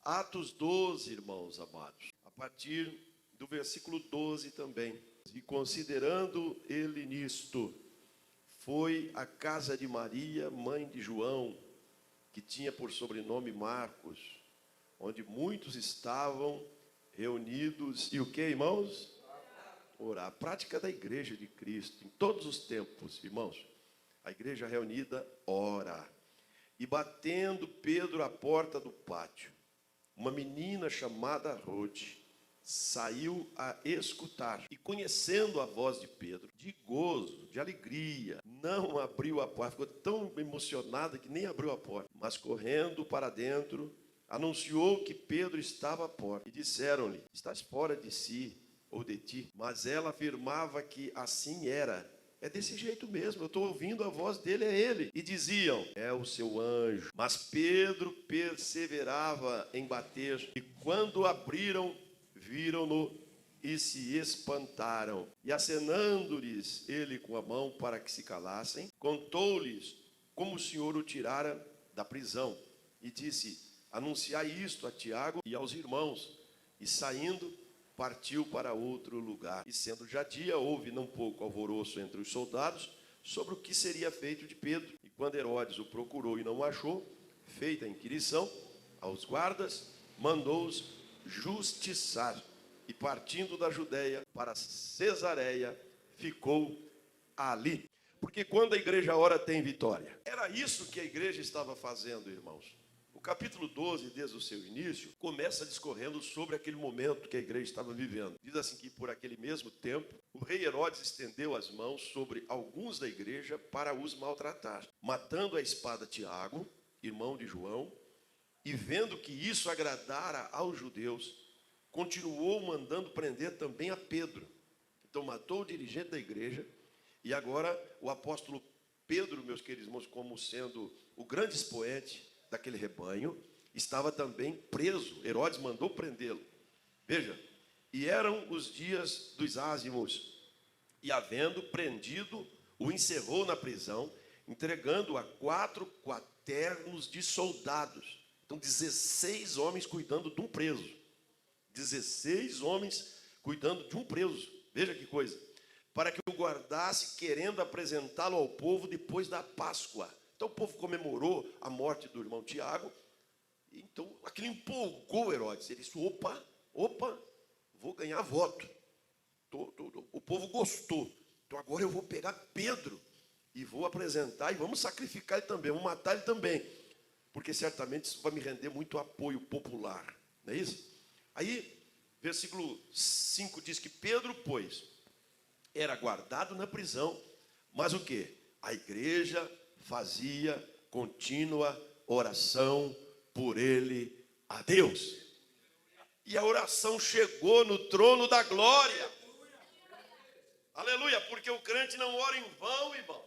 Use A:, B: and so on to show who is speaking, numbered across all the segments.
A: Atos 12, irmãos amados, a partir do versículo 12 também. E considerando ele nisto, foi à casa de Maria, mãe de João, que tinha por sobrenome Marcos, onde muitos estavam reunidos. E o que, irmãos? Orar. A prática da igreja de Cristo, em todos os tempos, irmãos. A igreja reunida ora. E batendo Pedro à porta do pátio, uma menina chamada Rode saiu a escutar. E conhecendo a voz de Pedro, de gozo, de alegria, não abriu a porta. Ficou tão emocionada que nem abriu a porta. Mas correndo para dentro, anunciou que Pedro estava à porta. E disseram-lhe: estás fora de si ou de ti? Mas ela afirmava que assim era. É desse jeito mesmo, eu estou ouvindo a voz dele, é ele. E diziam: é o seu anjo. Mas Pedro perseverava em bater. E quando abriram, viram-no e se espantaram. E acenando-lhes ele com a mão para que se calassem, contou-lhes como o Senhor o tirara da prisão. E disse: anunciai isto a Tiago e aos irmãos. E saindo, partiu para outro lugar. E sendo já dia, houve não pouco alvoroço entre os soldados sobre o que seria feito de Pedro. E quando Herodes o procurou e não o achou, feita a inquirição aos guardas, mandou-os justiçar. E partindo da Judeia para Cesareia, ficou ali. Porque quando a igreja ora, tem vitória. Era isso que a igreja estava fazendo, irmãos. O capítulo 12, desde o seu início, começa discorrendo sobre aquele momento que a igreja estava vivendo. Diz assim que por aquele mesmo tempo, o rei Herodes estendeu as mãos sobre alguns da igreja para os maltratar, matando a espada Tiago, irmão de João, e vendo que isso agradara aos judeus, continuou mandando prender também a Pedro. Então matou o dirigente da igreja, e agora o apóstolo Pedro, meus queridos irmãos, como sendo o grande expoente daquele rebanho, estava também preso. Herodes mandou prendê-lo. Veja, e eram os dias dos ázimos, e havendo prendido, o encerrou na prisão, entregando a 4 quaternos de soldados. Então 16 homens cuidando de um preso. 16 homens cuidando de um preso. Veja que coisa. Para que o guardasse, querendo apresentá-lo ao povo depois da Páscoa. Então o povo comemorou a morte do irmão Tiago. Então aquilo empolgou Herodes. Ele disse: opa, vou ganhar voto. O povo gostou. Então agora eu vou pegar Pedro e vou apresentar e vamos sacrificar ele também, vamos matar ele também. Porque certamente isso vai me render muito apoio popular. Não é isso? Aí, versículo 5 diz que Pedro, pois, era guardado na prisão, mas o quê? A igreja fazia contínua oração por ele a Deus. E a oração chegou no trono da glória. Aleluia, porque o crente não ora em vão, irmão.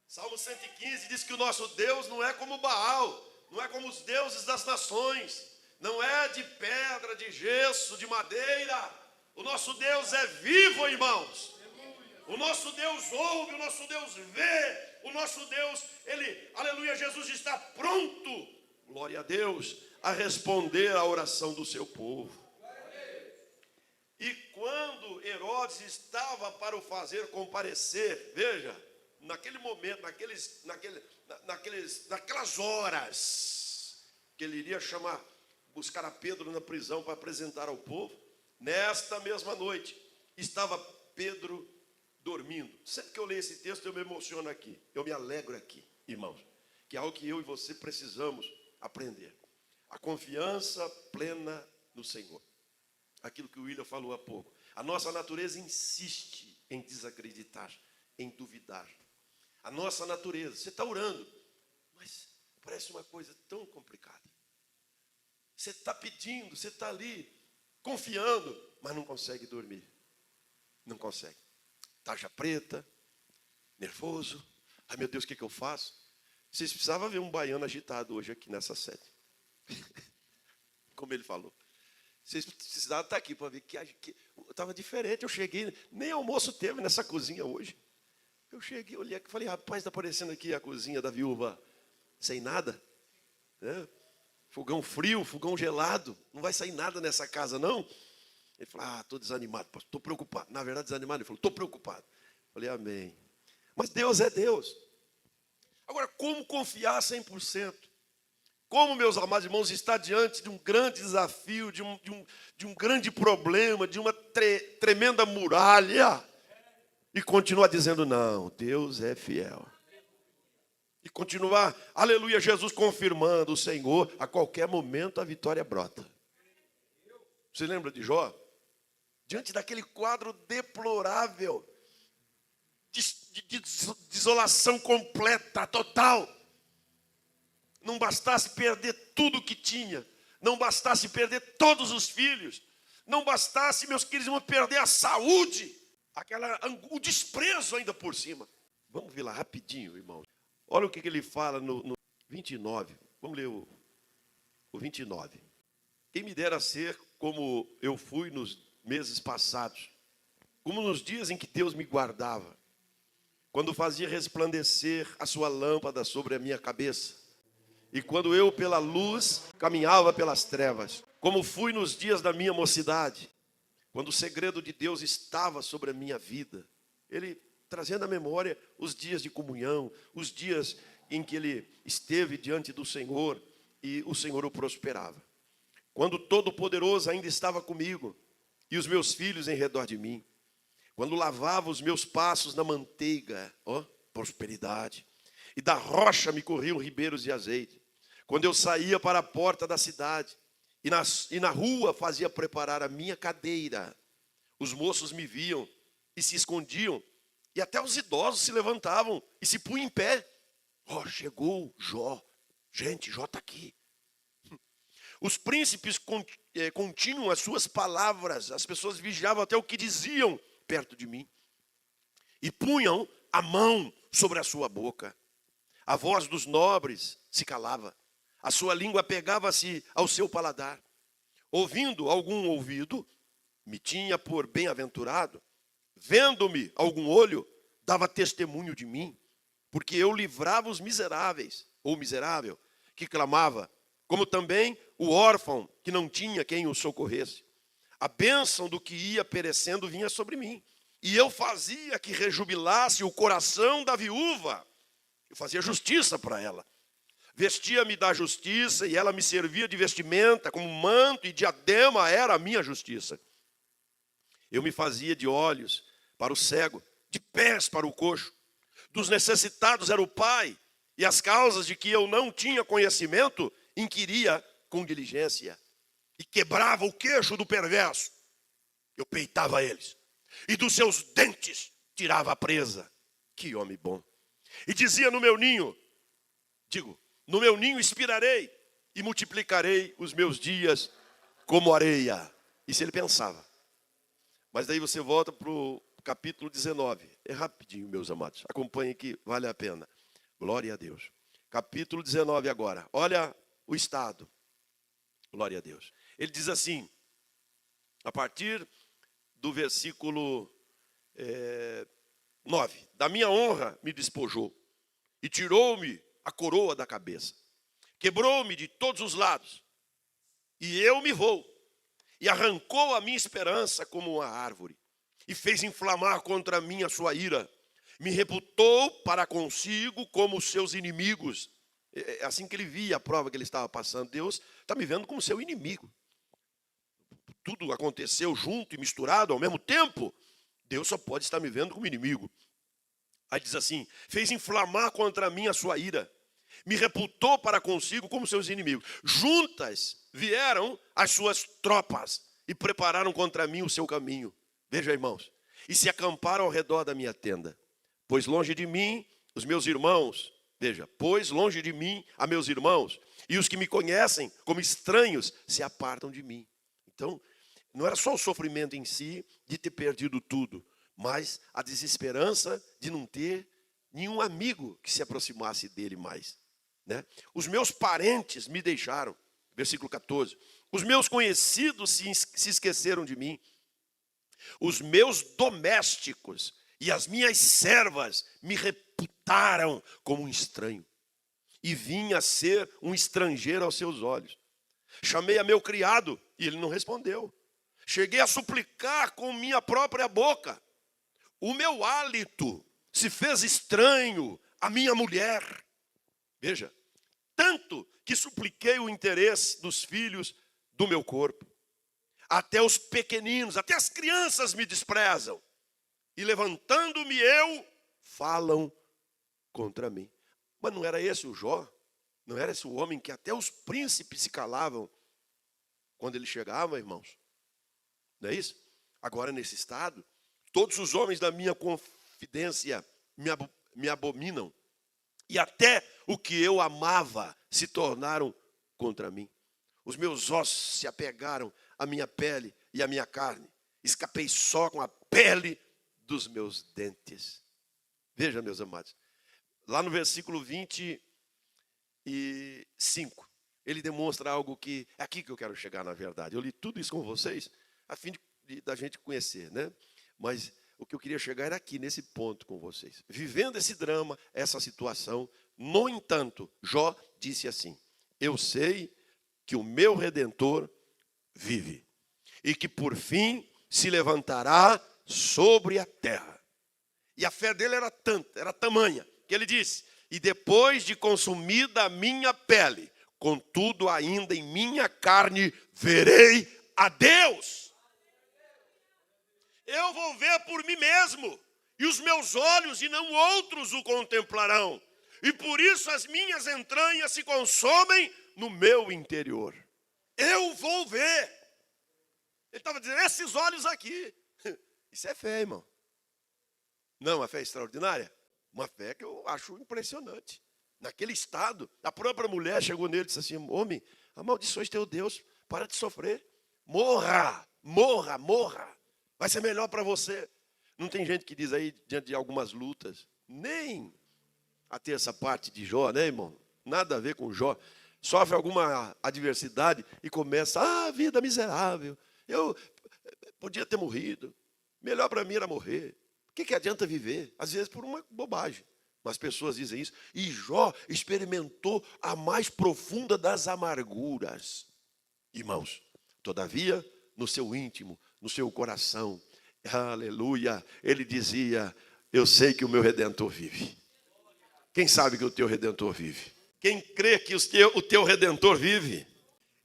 A: Salmo 115 diz que o nosso Deus não é como Baal, não é como os deuses das nações, não é de pedra, de gesso, de madeira. O nosso Deus é vivo, irmãos. O nosso Deus ouve, o nosso Deus vê, o nosso Deus, ele, aleluia, Jesus está pronto, glória a Deus, a responder à oração do seu povo. E quando Herodes estava para o fazer comparecer, veja, naquele momento, naquelas horas, que ele iria buscar a Pedro na prisão para apresentar ao povo, nesta mesma noite, estava Pedro dormindo. Sempre que eu leio esse texto, eu me emociono aqui, eu me alegro aqui, irmãos, que é algo que eu e você precisamos aprender. A confiança plena no Senhor. Aquilo que o William falou há pouco. A nossa natureza insiste em desacreditar, em duvidar. A nossa natureza, você está orando, mas parece uma coisa tão complicada. Você está pedindo, você está ali, confiando, mas não consegue dormir. Não consegue. Tarja preta, nervoso. Ai meu Deus, o que eu faço? Vocês precisavam ver um baiano agitado hoje aqui nessa sede. Como ele falou. Vocês precisavam estar aqui para ver que estava diferente. Eu cheguei, nem almoço teve nessa cozinha hoje. Eu cheguei, olhei aqui e falei: rapaz, está aparecendo aqui a cozinha da viúva sem nada. Né? fogão frio, fogão gelado, não vai sair nada nessa casa, não? Ele falou, estou desanimado, estou preocupado. Na verdade, desanimado, ele falou, estou preocupado. Eu falei, amém. Mas Deus é Deus. Agora, como confiar 100%? Como, meus amados irmãos, está diante de um grande desafio, de um grande problema, de uma tremenda muralha, e continuar dizendo, não, Deus é fiel. E continuar, aleluia, Jesus confirmando o Senhor, a qualquer momento a vitória brota. Você lembra de Jó? Diante daquele quadro deplorável, de desolação completa, total. Não bastasse perder tudo que tinha, não bastasse perder todos os filhos, não bastasse, meus queridos irmãos, perder a saúde, o desprezo ainda por cima. Vamos ver lá rapidinho, irmãos. Olha o que ele fala no 29. Vamos ler o 29. Quem me dera ser como eu fui nos meses passados, como nos dias em que Deus me guardava, quando fazia resplandecer a sua lâmpada sobre a minha cabeça, e quando eu pela luz caminhava pelas trevas, como fui nos dias da minha mocidade, quando o segredo de Deus estava sobre a minha vida. Ele trazendo à memória os dias de comunhão, os dias em que ele esteve diante do Senhor e o Senhor o prosperava. Quando o Todo-Poderoso ainda estava comigo e os meus filhos em redor de mim, quando lavava os meus passos na manteiga, prosperidade, e da rocha me corriam ribeiros de azeite, quando eu saía para a porta da cidade e na rua fazia preparar a minha cadeira, os moços me viam e se escondiam, e até os idosos se levantavam e se punham em pé. Chegou Jó. Gente, Jó está aqui. Os príncipes continham as suas palavras. As pessoas vigiavam até o que diziam perto de mim. E punham a mão sobre a sua boca. A voz dos nobres se calava. A sua língua pegava-se ao seu paladar. Ouvindo algum ouvido, me tinha por bem-aventurado. Vendo-me algum olho, dava testemunho de mim, porque eu livrava os miseráveis, ou miserável, que clamava, como também o órfão, que não tinha quem o socorresse. A bênção do que ia perecendo vinha sobre mim, e eu fazia que rejubilasse o coração da viúva. Eu fazia justiça para ela. Vestia-me da justiça, e ela me servia de vestimenta, como manto e diadema era a minha justiça. Eu me fazia de olhos para o cego, de pés para o coxo. Dos necessitados era o pai, e as causas de que eu não tinha conhecimento, inquiria com diligência. E quebrava o queixo do perverso. Eu peitava eles. E dos seus dentes tirava a presa. Que homem bom. E dizia no meu ninho expirarei e multiplicarei os meus dias como areia. Isso ele pensava. Mas daí você volta para o capítulo 19. É rapidinho, meus amados. Acompanhe que vale a pena. Glória a Deus. Capítulo 19 agora. Olha o estado. Glória a Deus. Ele diz assim, a partir do versículo 9. Da minha honra me despojou e tirou-me a coroa da cabeça. Quebrou-me de todos os lados. E eu me vou. E arrancou a minha esperança como uma árvore, e fez inflamar contra mim a sua ira. Me reputou para consigo como os seus inimigos. É assim que ele via a prova que ele estava passando. Deus está me vendo como seu inimigo. Tudo aconteceu junto e misturado ao mesmo tempo. Deus só pode estar me vendo como inimigo. Aí diz assim, fez inflamar contra mim a sua ira. Me reputou para consigo como seus inimigos. Juntas vieram as suas tropas e prepararam contra mim o seu caminho. Veja, irmãos. E se acamparam ao redor da minha tenda. Pois longe de mim, os meus irmãos. Veja, pois longe de mim, a meus irmãos. E os que me conhecem como estranhos se apartam de mim. Então, não era só o sofrimento em si de ter perdido tudo, mas a desesperança de não ter nenhum amigo que se aproximasse dele mais. Né? Os meus parentes me deixaram, versículo 14. Os meus conhecidos se esqueceram de mim. Os meus domésticos e as minhas servas me reputaram como um estranho. E vim a ser um estrangeiro aos seus olhos. Chamei a meu criado e ele não respondeu. Cheguei a suplicar com minha própria boca. O meu hálito se fez estranho à minha mulher. Veja, tanto que supliquei o interesse dos filhos do meu corpo. Até os pequeninos, até as crianças me desprezam. E levantando-me eu, falam contra mim. Mas não era esse o Jó? Não era esse o homem que até os príncipes se calavam quando ele chegava, irmãos? Não é isso? Agora, nesse estado, todos os homens da minha confidência me abominam. E até o que eu amava se tornaram contra mim. Os meus ossos se apegaram à minha pele e à minha carne. Escapei só com a pele dos meus dentes. Veja, meus amados. Lá no versículo 25, ele demonstra algo que... É aqui que eu quero chegar, na verdade. Eu li tudo isso com vocês, a fim da gente conhecer, né? Mas o que eu queria chegar era aqui, nesse ponto com vocês. Vivendo esse drama, essa situação, no entanto, Jó disse assim: eu sei que o meu Redentor vive, e que por fim se levantará sobre a terra. E a fé dele era tanta, era tamanha, que ele disse: e depois de consumida a minha pele, contudo ainda em minha carne verei a Deus. Eu vou ver por mim mesmo, e os meus olhos e não outros o contemplarão. E por isso as minhas entranhas se consomem no meu interior. Eu vou ver. Ele estava dizendo, esses olhos aqui. Isso é fé, irmão. Não, uma fé extraordinária. Uma fé que eu acho impressionante. Naquele estado, a própria mulher chegou nele e disse assim: homem, amaldiçoe teu Deus, para de sofrer. Morra, morra, morra. Vai ser melhor para você. Não tem gente que diz aí, diante de algumas lutas, nem a terça parte de Jó, né, irmão? Nada a ver com Jó. Sofre alguma adversidade e começa, vida miserável. Eu podia ter morrido. Melhor para mim era morrer. O que adianta viver? Às vezes por uma bobagem. Mas pessoas dizem isso. E Jó experimentou a mais profunda das amarguras. Irmãos, todavia, no seu íntimo, no seu coração, aleluia, ele dizia: eu sei que o meu Redentor vive. Quem sabe que o teu Redentor vive? Quem crê que o teu Redentor vive?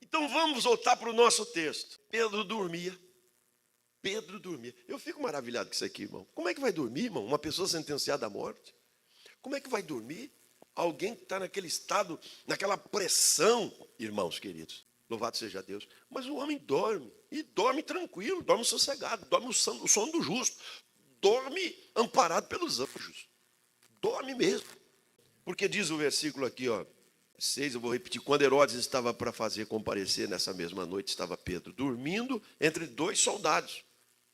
A: Então vamos voltar para o nosso texto. Pedro dormia. Pedro dormia. Eu fico maravilhado com isso aqui, irmão. Como é que vai dormir, irmão? Uma pessoa sentenciada à morte? Como é que vai dormir? Alguém que está naquele estado, naquela pressão, irmãos queridos. Louvado seja Deus. Mas o homem dorme. E dorme tranquilo, dorme sossegado, dorme o sono do justo. Dorme amparado pelos anjos. Dorme mesmo. Porque diz o versículo aqui, 6, eu vou repetir. Quando Herodes estava para fazer comparecer, nessa mesma noite estava Pedro dormindo entre 2 soldados,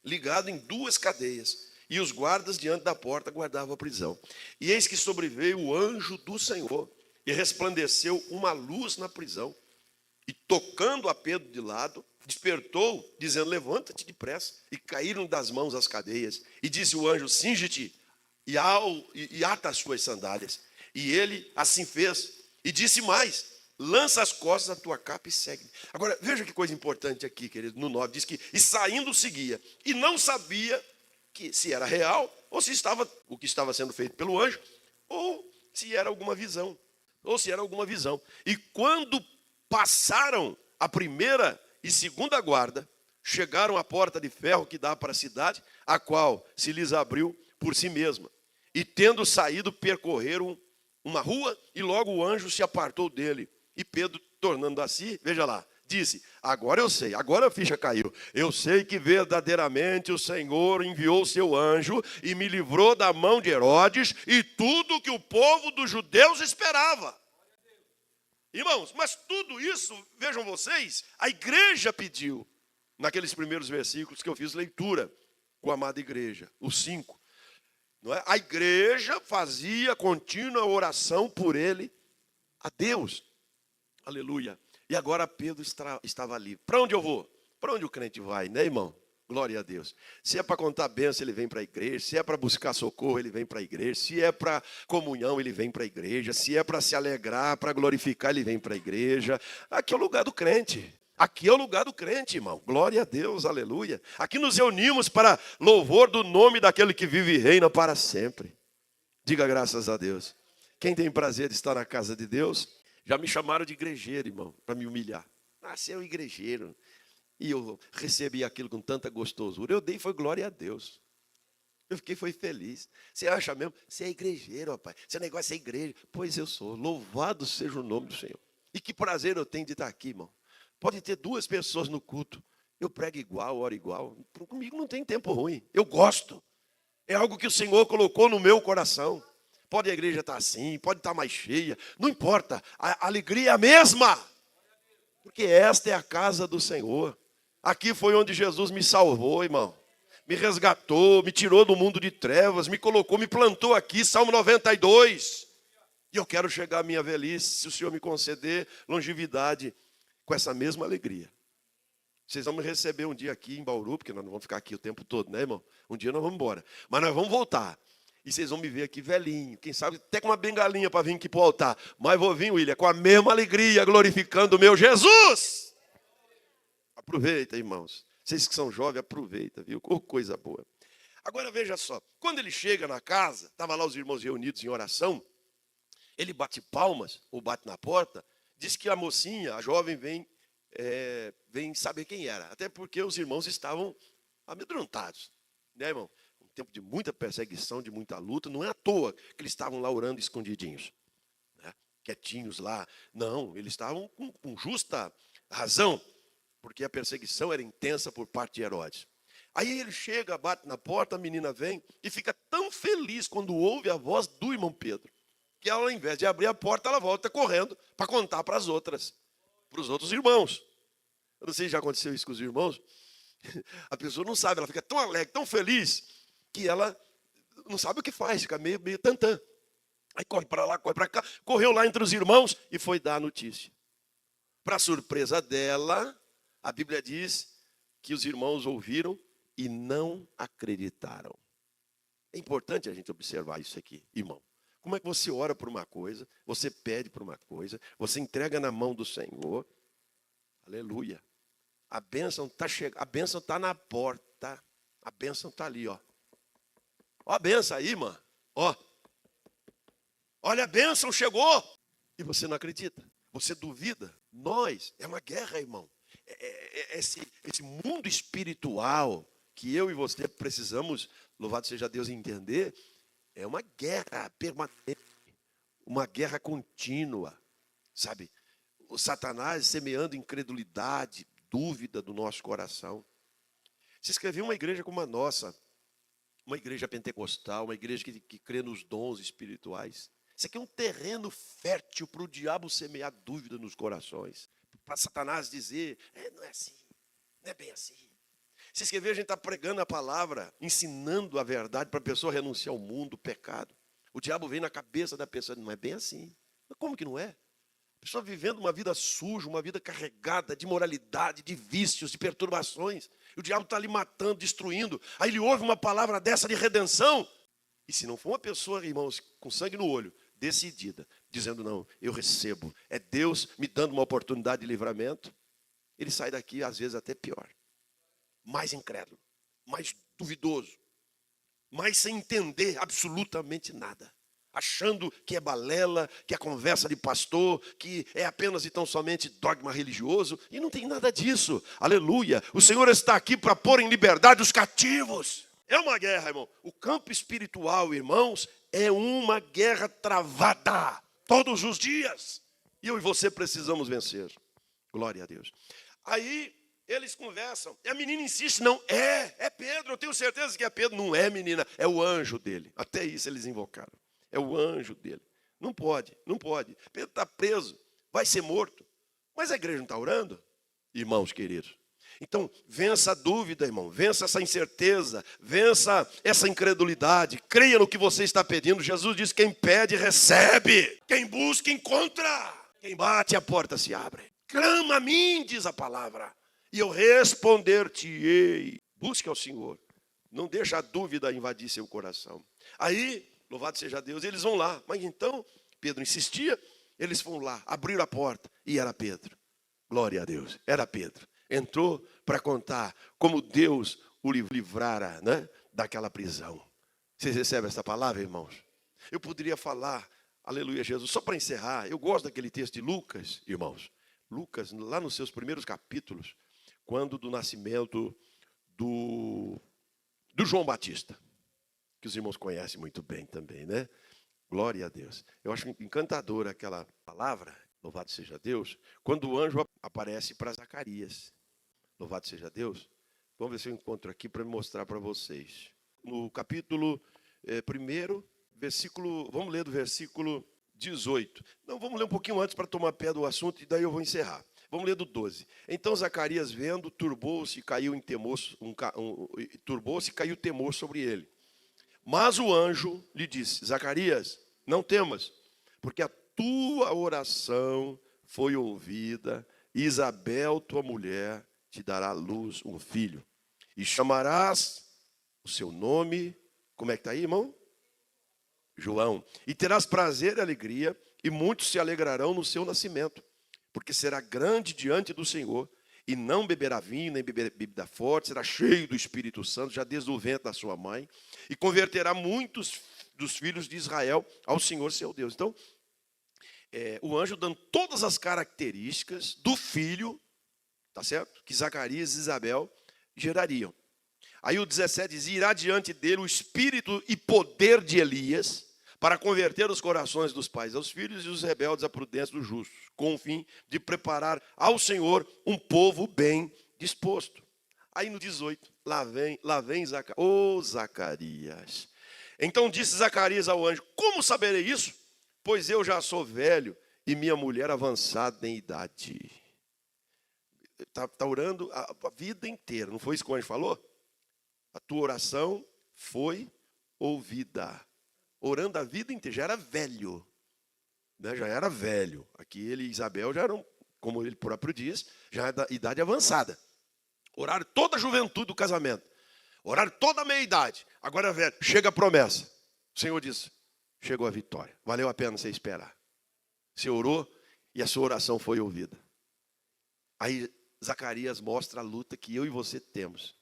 A: ligado em 2 cadeias. E os guardas diante da porta guardavam a prisão. E eis que sobreveio o anjo do Senhor, e resplandeceu uma luz na prisão. E tocando a Pedro de lado, despertou, dizendo: levanta-te depressa. E caíram das mãos as cadeias. E disse o anjo: cinge-te e ata as suas sandálias. E ele assim fez. E disse mais: lança as costas da tua capa e segue-me. Agora, veja que coisa importante aqui, querido. No 9 diz que, e saindo seguia. E não sabia que se era real, ou se estava o que estava sendo feito pelo anjo, ou se era alguma visão. E quando passaram a primeira e segunda guarda, chegaram à porta de ferro que dá para a cidade, a qual se lhes abriu por si mesma. E tendo saído, percorreram uma rua, e logo o anjo se apartou dele. E Pedro, tornando a si, veja lá, disse: agora eu sei, agora a ficha caiu. Eu sei que verdadeiramente o Senhor enviou seu anjo e me livrou da mão de Herodes e tudo o que o povo dos judeus esperava. Irmãos, mas tudo isso, vejam vocês, a igreja pediu, naqueles primeiros versículos que eu fiz leitura com a amada igreja, os 5. Não é? A igreja fazia contínua oração por ele a Deus. Aleluia. E agora Pedro estava ali. Para onde eu vou? Para onde o crente vai, né, irmão? Glória a Deus. Se é para contar bênção, ele vem para a igreja. Se é para buscar socorro, ele vem para a igreja. Se é para comunhão, ele vem para a igreja. Se é para se alegrar, para glorificar, ele vem para a igreja. Aqui é o lugar do crente. Aqui é o lugar do crente, irmão. Glória a Deus, aleluia. Aqui nos reunimos para louvor do nome daquele que vive e reina para sempre. Diga graças a Deus. Quem tem prazer de estar na casa de Deus, já me chamaram de igrejeiro, irmão, para me humilhar. Nasceu igrejeiro. E eu recebi aquilo com tanta gostosura. Eu dei, foi glória a Deus. Eu fiquei, foi feliz. Você acha mesmo? Você é igrejeiro, rapaz. Seu negócio é igreja. Pois eu sou. Louvado seja o nome do Senhor. E que prazer eu tenho de estar aqui, irmão. Pode ter 2 pessoas no culto. Eu prego igual, oro igual. Comigo não tem tempo ruim. Eu gosto. É algo que o Senhor colocou no meu coração. Pode a igreja estar assim, pode estar mais cheia. Não importa. A alegria é a mesma. Porque esta é a casa do Senhor. Aqui foi onde Jesus me salvou, irmão. Me resgatou, me tirou do mundo de trevas, me colocou, me plantou aqui, Salmo 92. E eu quero chegar à minha velhice, se o Senhor me conceder longevidade, com essa mesma alegria. Vocês vão me receber um dia aqui em Bauru, porque nós não vamos ficar aqui o tempo todo, né, irmão? Um dia nós vamos embora. Mas nós vamos voltar. E vocês vão me ver aqui velhinho, quem sabe até com uma bengalinha para vir aqui para o altar. Mas vou vir, William, com a mesma alegria, glorificando o meu Jesus. Aproveita, irmãos. Vocês que são jovens, aproveita, viu? Oh, coisa boa. Agora veja só, quando ele chega na casa, estavam lá os irmãos reunidos em oração, ele bate palmas, ou bate na porta, diz que a mocinha, a jovem, vem saber quem era. Até porque os irmãos estavam amedrontados, né, irmão? Um tempo de muita perseguição, de muita luta, não é à toa que eles estavam lá orando escondidinhos, né? Quietinhos lá. Não, eles estavam com justa razão, porque a perseguição era intensa por parte de Herodes. Aí ele chega, bate na porta, a menina vem e fica tão feliz quando ouve a voz do irmão Pedro, que ela, ao invés de abrir a porta, ela volta correndo para contar para os outros irmãos. Eu não sei se já aconteceu isso com os irmãos. A pessoa não sabe, ela fica tão alegre, tão feliz, que ela não sabe o que faz, fica meio tantã. Aí corre para lá, corre para cá, correu lá entre os irmãos e foi dar a notícia. Para surpresa dela, a Bíblia diz que os irmãos ouviram e não acreditaram. É importante a gente observar isso aqui, irmão. Como é que você ora por uma coisa, você pede por uma coisa, você entrega na mão do Senhor. Aleluia. A bênção está chegando, a bênção está na porta. A bênção está ali, ó. Ó a bênção aí, irmã. Ó. Olha, a bênção chegou. E você não acredita. Você duvida. É uma guerra, irmão. Esse mundo espiritual que eu e você precisamos, louvado seja Deus, entender, é uma guerra permanente, uma guerra contínua, sabe? O Satanás semeando incredulidade, dúvida do nosso coração. Se inscrever em uma igreja como a nossa, uma igreja pentecostal, uma igreja que crê nos dons espirituais, isso aqui é um terreno fértil para o diabo semear dúvida nos corações. Para Satanás dizer, não é assim, não é bem assim. Se inscrever, a gente está pregando a palavra, ensinando a verdade para a pessoa renunciar ao mundo, ao pecado. O diabo vem na cabeça da pessoa, não é bem assim. Mas como que não é? A pessoa vivendo uma vida suja, uma vida carregada de moralidade, de vícios, de perturbações. E o diabo está ali matando, destruindo. Aí ele ouve uma palavra dessa de redenção. E se não for uma pessoa, irmãos, com sangue no olho, decidida, dizendo, não, eu recebo, é Deus me dando uma oportunidade de livramento, ele sai daqui, às vezes, até pior. Mais incrédulo, mais duvidoso, mais sem entender absolutamente nada. Achando que é balela, que é conversa de pastor, que é apenas e tão somente dogma religioso, e não tem nada disso. Aleluia. O Senhor está aqui para pôr em liberdade os cativos. É uma guerra, irmão. O campo espiritual, irmãos, é uma guerra travada todos os dias. E eu e você precisamos vencer. Glória a Deus. Aí eles conversam. E a menina insiste, não, é Pedro. Eu tenho certeza que é Pedro. Não é, menina, é o anjo dele. Até isso eles invocaram. É o anjo dele. Não pode. Pedro está preso, vai ser morto. Mas a igreja não está orando? Irmãos queridos. Então, vença a dúvida, irmão. Vença essa incerteza. Vença essa incredulidade. Creia no que você está pedindo. Jesus diz, quem pede, recebe. Quem busca, encontra. Quem bate, a porta se abre. Clama a mim, diz a palavra, e eu responder-te-ei. Busque ao Senhor. Não deixa a dúvida invadir seu coração. Aí, louvado seja Deus, eles vão lá. Mas então, Pedro insistia, eles foram lá, abriram a porta e era Pedro. Glória a Deus, era Pedro. Entrou para contar como Deus o livrara, né, daquela prisão. Vocês recebem essa palavra, irmãos? Eu poderia falar, aleluia, Jesus, só para encerrar. Eu gosto daquele texto de Lucas, irmãos. Lucas, lá nos seus primeiros capítulos, quando do nascimento do João Batista, que os irmãos conhecem muito bem também, né? Glória a Deus. Eu acho encantadora aquela palavra, louvado seja Deus, quando o anjo aparece para Zacarias. Louvado seja Deus. Vamos ver se eu encontro aqui para mostrar para vocês. No capítulo 1, versículo, vamos ler do versículo 18. Não, vamos ler um pouquinho antes para tomar pé do assunto e daí eu vou encerrar. Vamos ler do 12. Então Zacarias, vendo, turbou-se e caiu em temor, turbou-se e caiu temor sobre ele. Mas o anjo lhe disse: Zacarias, não temas, porque a tua oração foi ouvida, e Isabel, tua mulher, te dará à luz um filho, e chamarás o seu nome, como é que está aí, irmão? João. E terás prazer e alegria, e muitos se alegrarão no seu nascimento, porque será grande diante do Senhor, e não beberá vinho, nem bebida forte, será cheio do Espírito Santo, já desde o ventre da sua mãe, e converterá muitos dos filhos de Israel ao Senhor seu Deus. Então, o anjo dando todas as características do filho, tá certo? Que Zacarias e Isabel gerariam. Aí o 17 diz: irá diante dele o espírito e poder de Elias, para converter os corações dos pais aos filhos e os rebeldes à prudência dos justos, com o fim de preparar ao Senhor um povo bem disposto. Aí no 18, lá vem Zacarias. Ô Zacarias. Então disse Zacarias ao anjo: como saberei isso? Pois eu já sou velho e minha mulher avançada em idade. Está orando a vida inteira, não foi isso que o anjo falou? A tua oração foi ouvida. Orando a vida inteira, já era velho. Né? Já era velho. Aqui ele e Isabel já eram, como ele próprio diz, já é da idade avançada. Oraram toda a juventude do casamento. Oraram toda a meia-idade. Agora é velho. Chega a promessa. O Senhor disse: chegou a vitória. Valeu a pena você esperar. Você orou e a sua oração foi ouvida. Aí Zacarias mostra a luta que eu e você temos.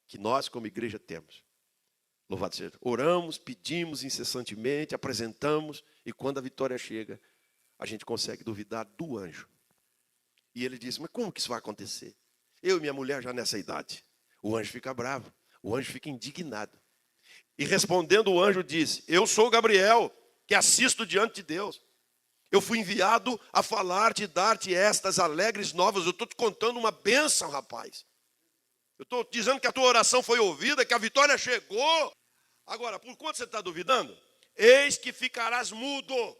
A: Que nós como igreja temos. Louvado seja. Oramos, pedimos incessantemente, apresentamos, e quando a vitória chega, a gente consegue duvidar do anjo. E ele diz: mas como que isso vai acontecer? Eu e minha mulher já nessa idade. O anjo fica bravo, o anjo fica indignado. E respondendo o anjo disse: eu sou Gabriel, que assisto diante de Deus. Eu fui enviado a falar-te e dar-te estas alegres novas. Eu estou te contando uma bênção, rapaz. Eu estou dizendo que a tua oração foi ouvida, que a vitória chegou. Agora, por quanto você está duvidando? Eis que ficarás mudo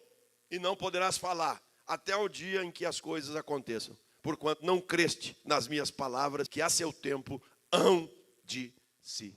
A: e não poderás falar, até o dia em que as coisas aconteçam. Porquanto não creste nas minhas palavras, que a seu tempo hão de se